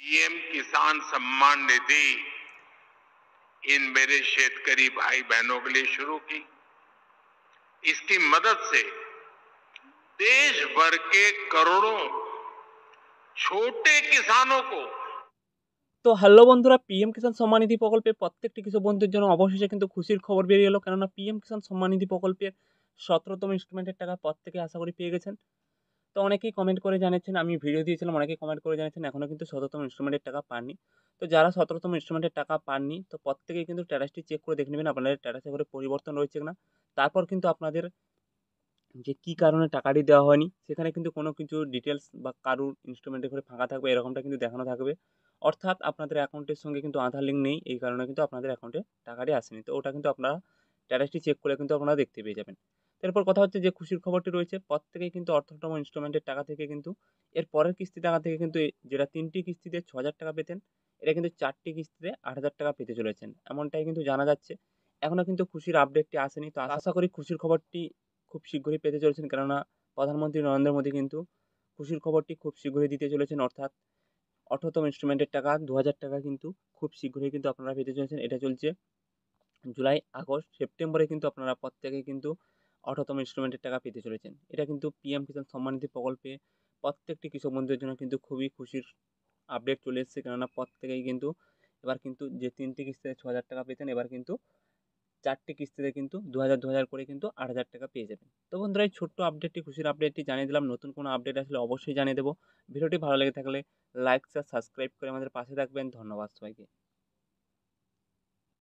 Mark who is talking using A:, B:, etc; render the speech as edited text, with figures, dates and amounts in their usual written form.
A: PM किसान सम्मान निधि इन मेरे शेतकरी भाई बहनों के लिए शुरू की। इसकी मदद से देश भर के करोड़ों छोटे किसानों को।
B: তো হ্যালো বন্ধুরা, পিএম কিষাণ সম্মান নিধি প্রকল্পের প্রত্যেকটি কৃষক বন্ধুর জন্য অবশেষে কিন্তু খুশির খবর বেরিয়ে এলো। কেননা পিএম কিষাণ সম্মান নিধি প্রকল্পের 17তম ইনস্টলমেন্টের টাকা প্রত্যেকে আশা করি পেয়ে গেছেন। তো অনেকেই কমেন্ট করে জানিয়েছেন, আমি ভিডিও দিয়েছিলাম, অনেকেই কমেন্ট করে জানিয়েছেন এখনও কিন্তু 17তম ইনস্টলমেন্টের টাকা পাননি। তো যারা 17তম ইনস্টলমেন্টের টাকা পাননি, তো প্রত্যেকেই কিন্তু স্ট্যাটাসটি চেক করে দেখে নেবেন আপনাদের স্ট্যাটাসে করে পরিবর্তন রয়েছে কিনা। তারপর কিন্তু আপনাদের যে কী কারণে টাকাটি দেওয়া হয়নি সেখানে কিন্তু কোনো কিছু ডিটেলস বা কারুর ইনস্টলমেন্টে করে ফাঁকা থাকবে এরকমটা কিন্তু দেখানো থাকবে। অর্থাৎ আপনাদের অ্যাকাউন্টের সঙ্গে কিন্তু আধার লিঙ্ক নেই, এই কারণে কিন্তু আপনাদের অ্যাকাউন্টে টাকাটি আসেনি। তো ওটা কিন্তু আপনারা স্ট্যাটাসটি চেক করে কিন্তু আপনারা দেখতে পেয়ে যাবেন। এরপর কথা হচ্ছে যে খুশির খবরটি রয়েছে, প্রত্যেকেই কিন্তু 18তম ইনস্টলমেন্টের টাকা থেকে কিন্তু এর পরের কিস্তি টাকা থেকে কিন্তু যেটা 3টি কিস্তিতে 6,000 টাকা পেতেন, এটা কিন্তু 4টি কিস্তিতে 8,000 টাকা পেতে চলেছেন, এমনটাই কিন্তু জানা যাচ্ছে। এখনও কিন্তু খুশির আপডেটটি আসেনি, তো আশা করি খুশির খবরটি খুব শীঘ্রই পেতে চলেছেন। কেননা প্রধানমন্ত্রী নরেন্দ্র মোদী কিন্তু খুশির খবরটি খুব শীঘ্রই দিতে চলেছেন। অর্থাৎ 18তম ইনস্টলমেন্টের টাকা 2,000 টাকা কিন্তু খুব শীঘ্রই কিন্তু আপনারা পেতে চলেছেন। এটা চলছে জুলাই, আগস্ট, সেপ্টেম্বরে কিন্তু আপনারা প্রত্যেকেই কিন্তু 18তম ইনস্টলমেন্টের টাকা পেতে চলেছেন। এটা কিন্তু পিএম কিষাণ সম্মান নিধি প্রকল্পে প্রত্যেকটি কৃষক বন্ধুদের জন্য কিন্তু খুবই খুশির আপডেট চলে এসেছে। কেননা প্রত্যেকেই কিন্তু এবার কিন্তু যে 3টি কিস্তিতে 6,000 টাকা পেতেন, এবার কিন্তু 4টি কিস্তিতে কিন্তু 2,000 করে কিন্তু 8,000 টাকা পেয়ে যাবেন। তো বন্ধুরা, এই ছোট্ট আপডেটটি, খুশির আপডেটটি জানিয়ে দিলাম। নতুন কোনো আপডেট আসলে অবশ্যই জানিয়ে দেবো। ভিডিওটি ভালো লেগে থাকলে লাইক, শেয়ার, সাবস্ক্রাইব করে আমাদের পাশে থাকবেন। ধন্যবাদ সবাইকে।